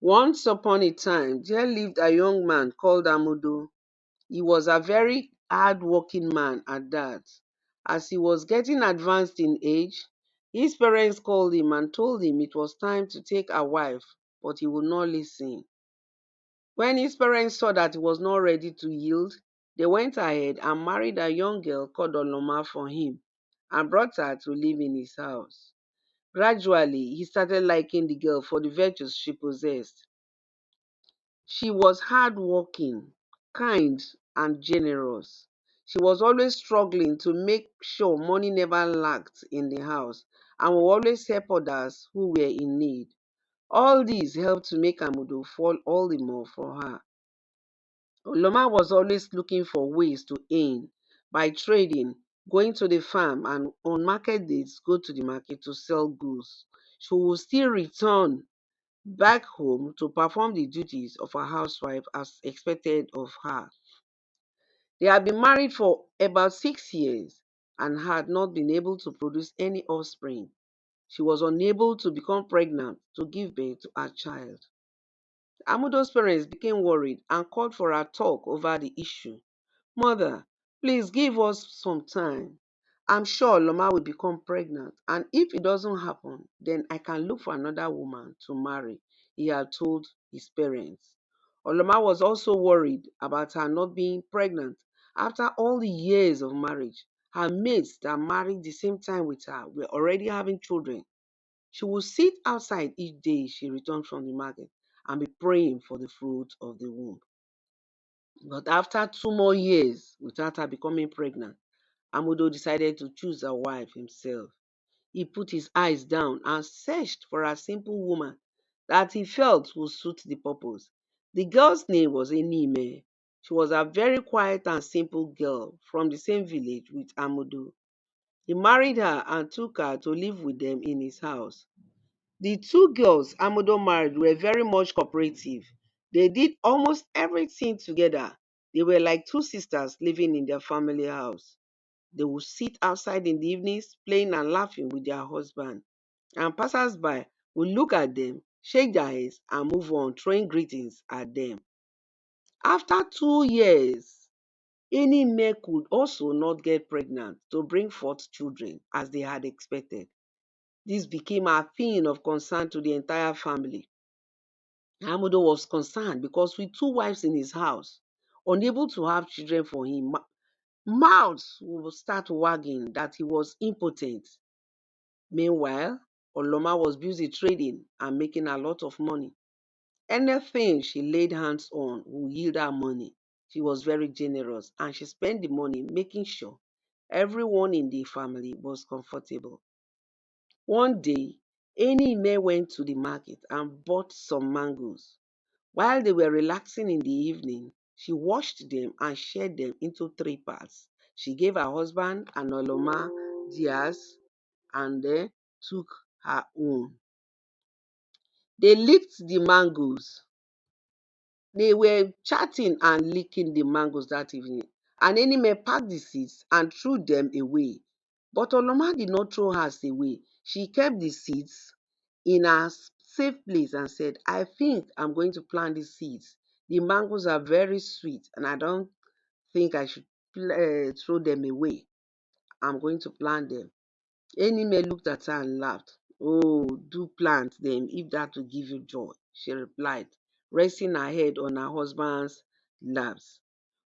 Once upon a time, there lived a young man called Amudo. He was a very hard-working man at that. As he was getting advanced in age, his parents called him and told him it was time to take a wife, but he would not listen. When his parents saw that he was not ready to yield, they went ahead and married a young girl called Oloma for him and brought her to live in his house. Gradually, he started liking the girl for the virtues she possessed. She was hardworking, kind, and generous. She was always struggling to make sure money never lacked in the house and would always help others who were in need. All these helped to make Amudo fall all the more for her. Oloma was always looking for ways to earn by trading, going to the farm, and on market days go to the market to sell goods. She would still return back home to perform the duties of a housewife as expected of her. They had been married for about 6 years and had not been able to produce any offspring. She was unable to become pregnant to give birth to her child. Amudo's parents became worried and called for a talk over the issue. Mother, please give us some time. I'm sure Loma will become pregnant, and if it doesn't happen, then I can look for another woman to marry, he had told his parents. Oloma was also worried about her not being pregnant. After all the years of marriage, her mates that married the same time with her were already having children. She would sit outside each day she returned from the market and be praying for the fruit of the womb. But after 2 more years without her becoming pregnant, Amudo decided to choose a wife himself. He put his eyes down and searched for a simple woman that he felt would suit the purpose. The girl's name was Enime. She was a very quiet and simple girl from the same village with Amudo. He married her and took her to live with them in his house. The two girls Amudo married were very much cooperative. They did almost everything together. They were like two sisters living in their family house. They would sit outside in the evenings playing and laughing with their husband, and passers-by would look at them, shake their heads, and move on, throwing greetings at them. After 2 years, any male could also not get pregnant to bring forth children as they had expected. This became a thing of concern to the entire family. Hamudo was concerned because with two wives in his house, unable to have children for him, mouths would start wagging that he was impotent. Meanwhile, Oloma was busy trading and making a lot of money. Anything she laid hands on would yield her money. She was very generous and she spent the money making sure everyone in the family was comfortable. One day, Enime went to the market and bought some mangoes. While they were relaxing in the evening, she washed them and shared them into three parts. She gave her husband and Oloma theirs and then took her own. They licked the mangoes. They were chatting and licking the mangoes that evening. And Enime packed the seeds and threw them away. But Oloma did not throw hers away. She kept the seeds in a safe place and said, I think I'm going to plant these seeds. The mangoes are very sweet and I don't think I should throw them away. I'm going to plant them. Enime looked at her and laughed. Oh, do plant them if that will give you joy, she replied, resting her head on her husband's laps.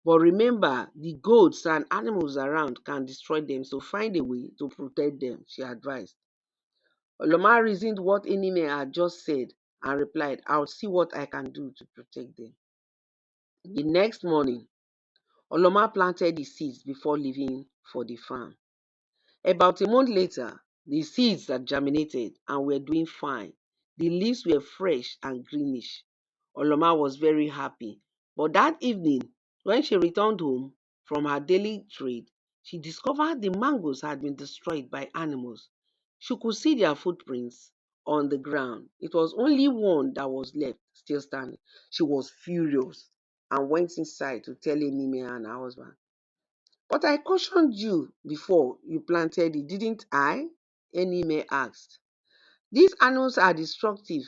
But remember, the goats and animals around can destroy them, so find a way to protect them, she advised. Oloma reasoned what Enime had just said and replied, I'll see what I can do to protect them. The next morning, Oloma planted the seeds before leaving for the farm. About a month later, the seeds had germinated and were doing fine. The leaves were fresh and greenish. Oloma was very happy. But that evening, when she returned home from her daily trade, she discovered the mangoes had been destroyed by animals. She could see their footprints on the ground. It was only one that was left still standing. She was furious and went inside to tell Enime and her husband. But I cautioned you before you planted it, didn't I? Enime asked. These animals are destructive.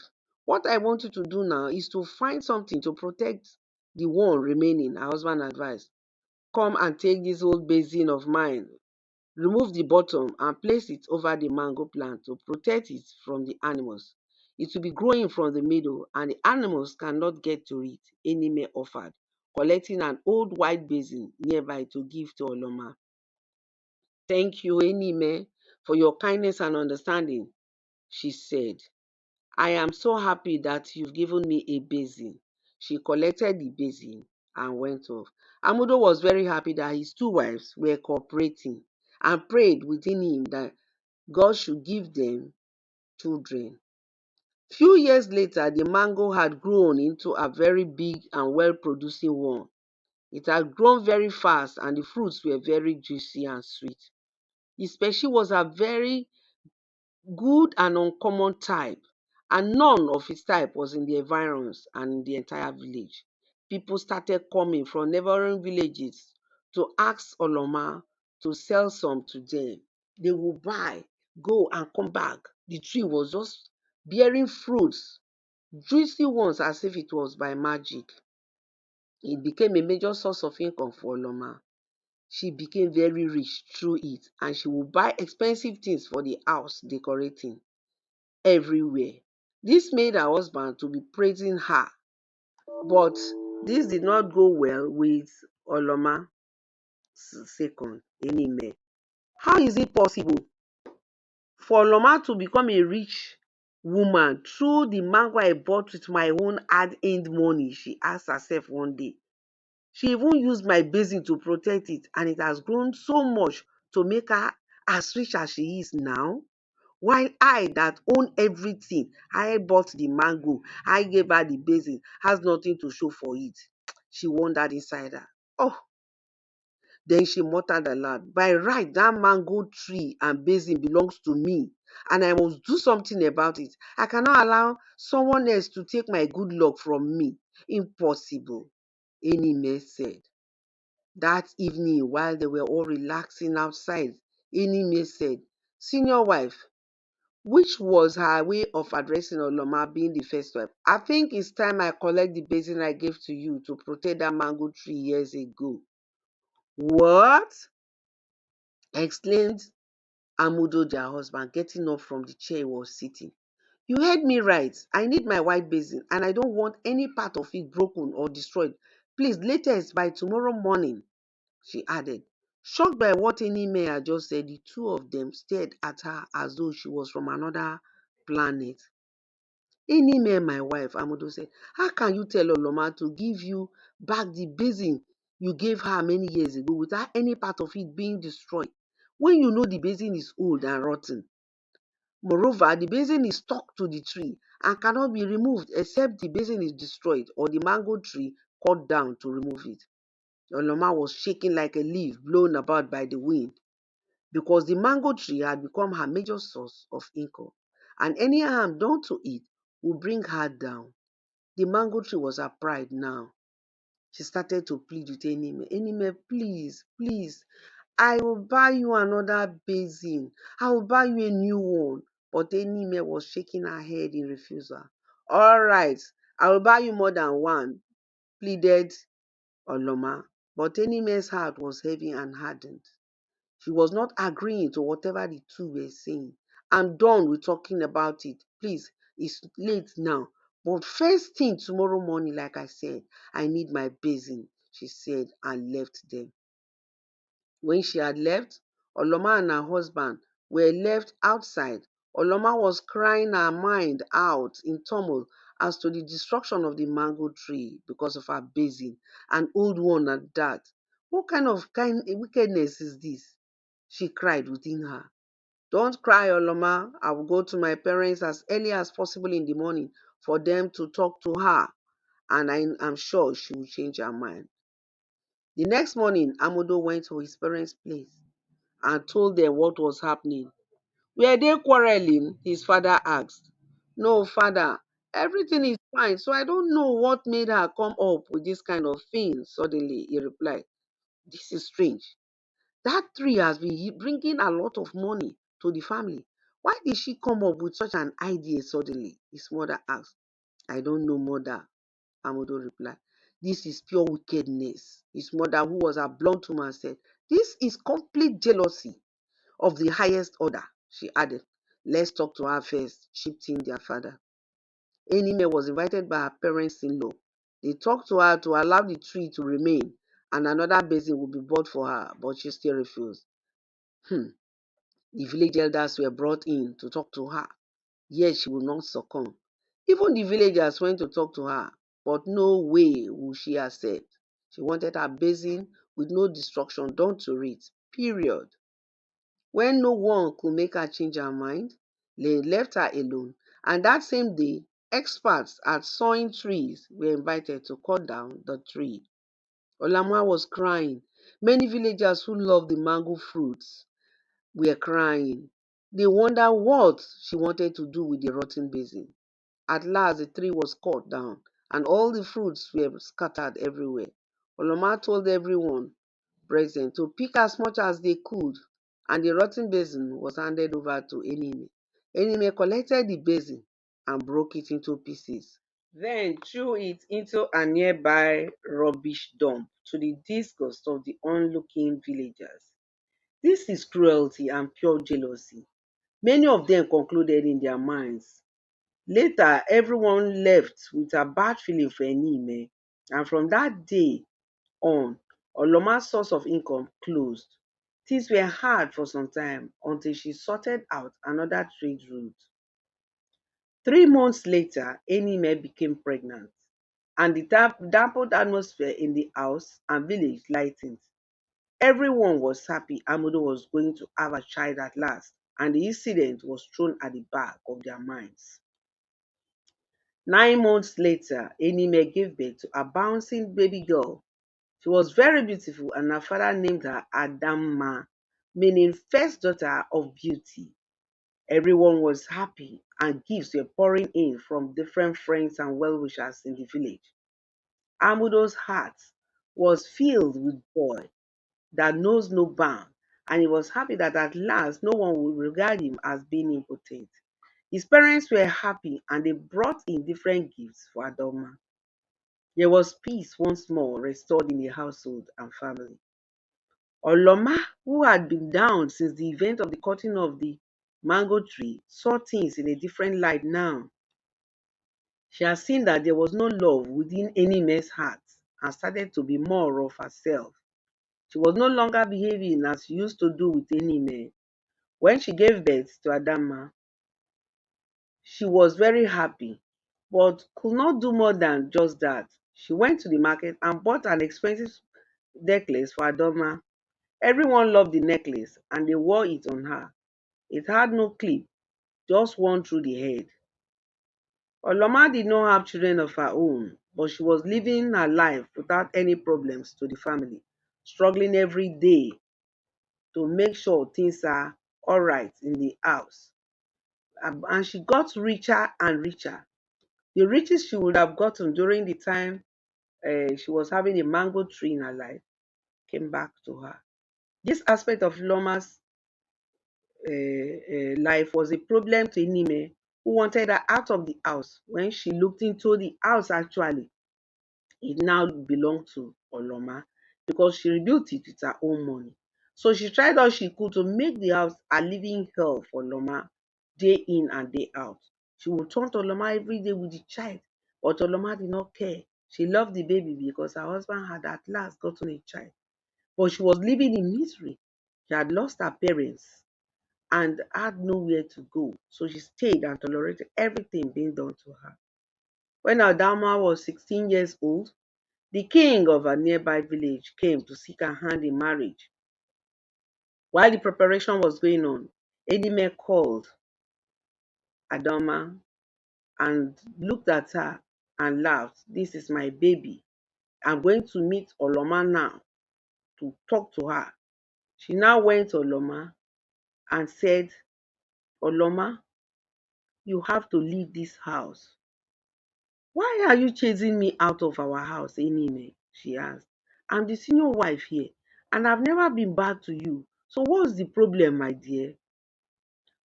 What I want you to do now is to find something to protect the one remaining, her husband advised. Come and take this old basin of mine, remove the bottom and place it over the mango plant to protect it from the animals. It will be growing from the middle and the animals cannot get to it, Enime offered, collecting an old white basin nearby to give to Oloma. Thank you, Enime, for your kindness and understanding, she said. I am so happy that you've given me a basin. She collected the basin and went off. Amudo was very happy that his two wives were cooperating and prayed within him that God should give them children. Few years later, the mango had grown into a very big and well-producing one. It had grown very fast and the fruits were very juicy and sweet. The species was a very good and uncommon type, and none of its type was in the environs and in the entire village. People started coming from neighboring villages to ask Oloma to sell some to them. They would buy, go and come back. The tree was just bearing fruits, juicy ones as if it was by magic. It became a major source of income for Oloma. She became very rich through it and she would buy expensive things for the house decorating everywhere. This made her husband to be praising her, but this did not go well with Oloma second, Enime. How is it possible for Oloma to become a rich woman through the mango I bought with my own hard-earned money? She asked herself one day. She even used my basin to protect it, and it has grown so much to make her as rich as she is now. While I that own everything, I bought the mango, I gave her the basin, has nothing to show for it. She wondered inside her. Oh, then she muttered aloud, by right, that mango tree and basin belongs to me, and I must do something about it. I cannot allow someone else to take my good luck from me. Impossible, Enime said. That evening, while they were all relaxing outside, Enime said, Senior wife, which was her way of addressing Oloma being the first wife. I think it's time I collect the basin I gave to you to protect that mango tree years ago. What? Exclaimed Amudo, their husband, getting up from the chair he was sitting. You heard me right. I need my white basin and I don't want any part of it broken or destroyed. Please, latest by tomorrow morning, she added. Shocked by what Enime had just said, the two of them stared at her as though she was from another planet. Enime, my wife, Amudo said, how can you tell Oloma to give you back the basin you gave her many years ago without any part of it being destroyed, when you know the basin is old and rotten? Moreover, the basin is stuck to the tree and cannot be removed except the basin is destroyed or the mango tree cut down to remove it. Oloma was shaking like a leaf blown about by the wind because the mango tree had become her major source of income, and any harm done to it would bring her down. The mango tree was her pride now. She started to plead with Enime. Enime, please, please, I will buy you another basin. I will buy you a new one. But Enime was shaking her head in refusal. All right, I will buy you more than one, pleaded Oloma. But Enime's heart was heavy and hardened. She was not agreeing to whatever the two were saying. I'm done with talking about it. Please, it's late now. But first thing tomorrow morning, like I said, I need my basin, she said, and left them. When she had left, Oloma and her husband were left outside. Oloma was crying her mind out in turmoil as to the destruction of the mango tree because of her basin, an old one at that. What kind wickedness is this? She cried within her. Don't cry, Oloma. I will go to my parents as early as possible in the morning for them to talk to her, and I am sure she will change her mind. The next morning, Amudo went to his parents' place and told them what was happening. Were they quarreling? His father asked. No, father, everything is fine, so I don't know what made her come up with this kind of thing suddenly, he replied. This is strange. That tree has been bringing a lot of money to the family. Why did she come up with such an idea suddenly? His mother asked. I don't know, mother, Amudo replied. This is pure wickedness. His mother, who was a blunt woman, said, this is complete jealousy of the highest order. She added, let's talk to her first, chipped in their father. Enime was invited by her parents-in-law. They talked to her to allow the tree to remain and another basin would be bought for her, but she still refused. The village elders were brought in to talk to her, yet she would not succumb. Even the villagers went to talk to her, but no way would she accept. She wanted her basin with no destruction done to it, period. When no one could make her change her mind, they left her alone, and that same day, experts at sawing trees were invited to cut down the tree. Olama was crying. Many villagers who loved the mango fruits were crying. They wondered what she wanted to do with the rotten basin. At last, the tree was cut down, and all the fruits were scattered everywhere. Oloma told everyone present to pick as much as they could, and the rotten basin was handed over to Enime. Enime collected the basin and broke it into pieces, then threw it into a nearby rubbish dump to the disgust of the onlooking villagers. This is cruelty and pure jealousy, many of them concluded in their minds. Later, everyone left with a bad feeling for Enime, and from that day on, Oloma's source of income closed. Things were hard for some time until she sorted out another trade route. 3 months later, Enime became pregnant, and the dampened atmosphere in the house and village lightened. Everyone was happy Amudo was going to have a child at last, and the incident was thrown at the back of their minds. 9 months later, Enime gave birth to a bouncing baby girl. She was very beautiful, and her father named her Adamma, meaning first daughter of beauty. Everyone was happy, and gifts were pouring in from different friends and well-wishers in the village. Amudo's heart was filled with joy that knows no bound, and he was happy that at last no one would regard him as being impotent. His parents were happy, and they brought in different gifts for Adoma. There was peace once more restored in the household and family. Oloma, who had been down since the event of the cutting of the mango tree, saw things in a different light now. She had seen that there was no love within any man's heart and started to be more of herself. She was no longer behaving as she used to do with any man. When she gave birth to Adama, she was very happy, but could not do more than just that. She went to the market and bought an expensive necklace for Adama. Everyone loved the necklace and they wore it on her. It had no clip, just one through the head. Oloma did not have children of her own, but she was living her life without any problems to the family, struggling every day to make sure things are all right in the house. And she got richer and richer. The riches she would have gotten during the time she was having a mango tree in her life came back to her. This aspect of Loma's life was a problem to Inime, who wanted her out of the house. When she looked into the house, actually, it now belonged to Oloma because she rebuilt it with her own money. So she tried all she could to make the house a living hell for Oloma day in and day out. She would turn to Oloma every day with the child, but Oloma did not care. She loved the baby because her husband had at last gotten a child. But she was living in misery. She had lost her parents and had nowhere to go. So she stayed and tolerated everything being done to her. When Adama was 16 years old, the king of a nearby village came to seek her hand in marriage. While the preparation was going on, Edime called Adama and looked at her and laughed. This is my baby. I'm going to meet Oloma now to talk to her. She now went to Oloma and said, Oloma, you have to leave this house. Why are you chasing me out of our house, Enime? She asked. I'm the senior wife here, and I've never been bad to you. So what's the problem, my dear?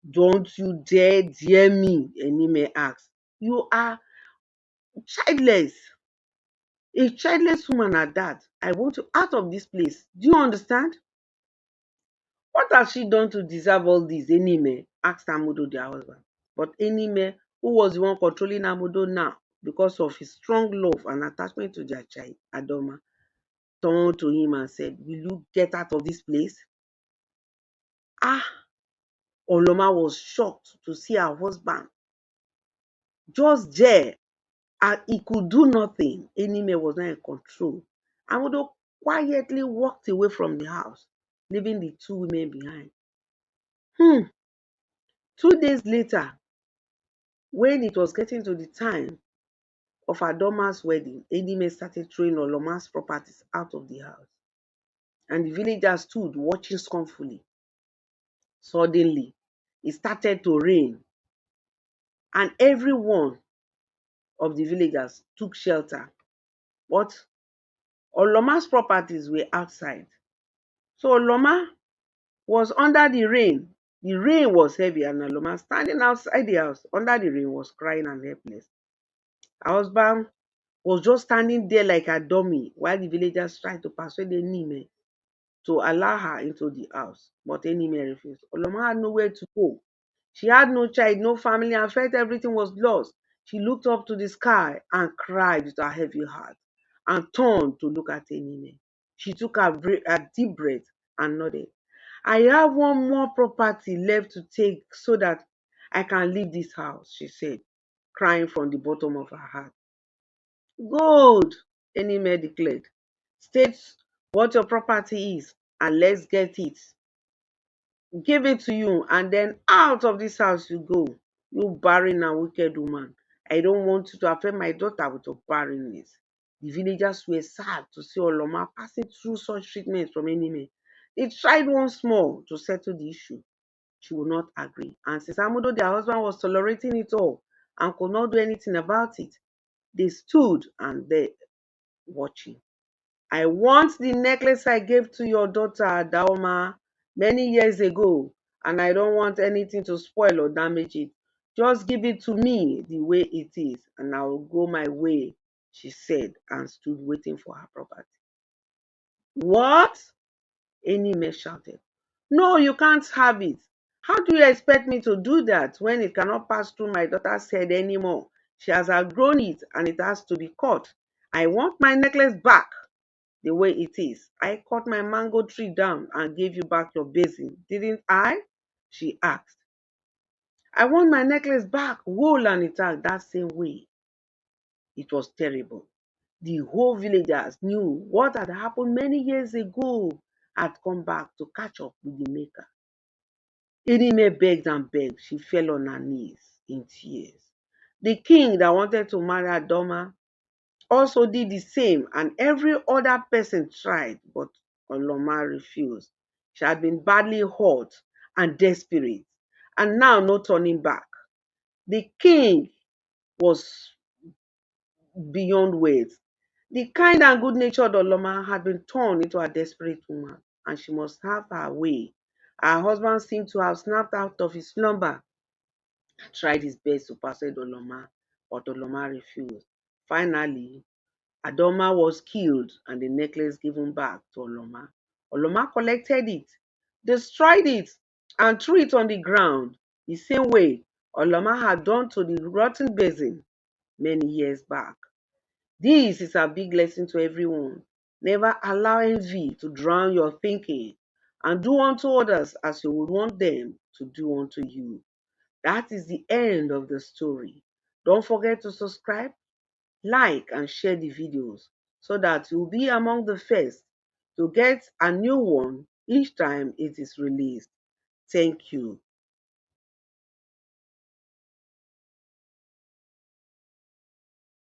Don't you dare me, Enime asked. You are childless, a childless woman at that. I want you out of this place. Do you understand? What has she done to deserve all this? Enime asked Amudo, their husband. But Enime, who was the one controlling Amudo now, because of his strong love and attachment to their child, Adoma, turned to him and said, "Will you get out of this place?" Ah, Oloma was shocked to see her husband just there. And he could do nothing. Enime was not in control. Amudo quietly walked away from the house, leaving the two women behind. Hmm. 2 days later, when it was getting to the time of Adoma's wedding, Enime started throwing Oloma's properties out of the house. And the villagers stood watching scornfully. Suddenly, it started to rain, and every one of the villagers took shelter. But Oloma's properties were outside. So Oloma was under the rain. The rain was heavy, and Oloma, standing outside the house under the rain, was crying and helpless. Her husband was just standing there like a dummy while the villagers tried to persuade Enime to allow her into the house. But Enime refused. Oloma had nowhere to go. She had no child, no family, and felt everything was lost. She looked up to the sky and cried with a heavy heart and turned to look at Enime. She took a deep breath and nodded. "I have one more property left to take so that I can leave this house," she said, crying from the bottom of her heart. "Good," Enime declared. "State what your property is and let's get it. Give it to you, and then out of this house you go, you barren and wicked woman. I don't want you to affect my daughter with your barrenness." The villagers were sad to see Oloma passing through such treatment from Enime. They tried once more to settle the issue. She would not agree. And since Amudo, their husband, was tolerating it all and could not do anything about it, they stood and they watching. "I want the necklace I gave to your daughter Adaoma many years ago, and I don't want anything to spoil or damage it. Just give it to me the way it is, and I will go my way," she said, and stood waiting for her property. "What?" Enime shouted. "No, you can't have it. How do you expect me to do that when it cannot pass through my daughter's head anymore? She has outgrown it and it has to be cut. I want my necklace back the way it is. I cut my mango tree down and gave you back your basin, didn't I?" she asked. "I want my necklace back, whole and intact, that same way." It was terrible. The whole villagers knew what had happened many years ago had come back to catch up with the maker. Irime begged and begged. She fell on her knees in tears. The king that wanted to marry Adoma also did the same, and every other person tried, but Oloma refused. She had been badly hurt and desperate, and now no turning back. The king was beyond words. The kind and good-natured Oloma had been turned into a desperate woman, and she must have her way. Her husband seemed to have snapped out of his slumber and tried his best to persuade Oloma, but Oloma refused. Finally, Adoma was killed and the necklace given back to Oloma. Oloma collected it, destroyed it, and threw it on the ground, the same way Oloma had done to the rotten basin many years back. This is a big lesson to everyone. Never allow envy to drown your thinking, and do unto others as you would want them to do unto you. That is the end of the story. Don't forget to subscribe, like, and share the videos so that you'll be among the first to get a new one each time it is released. Thank you.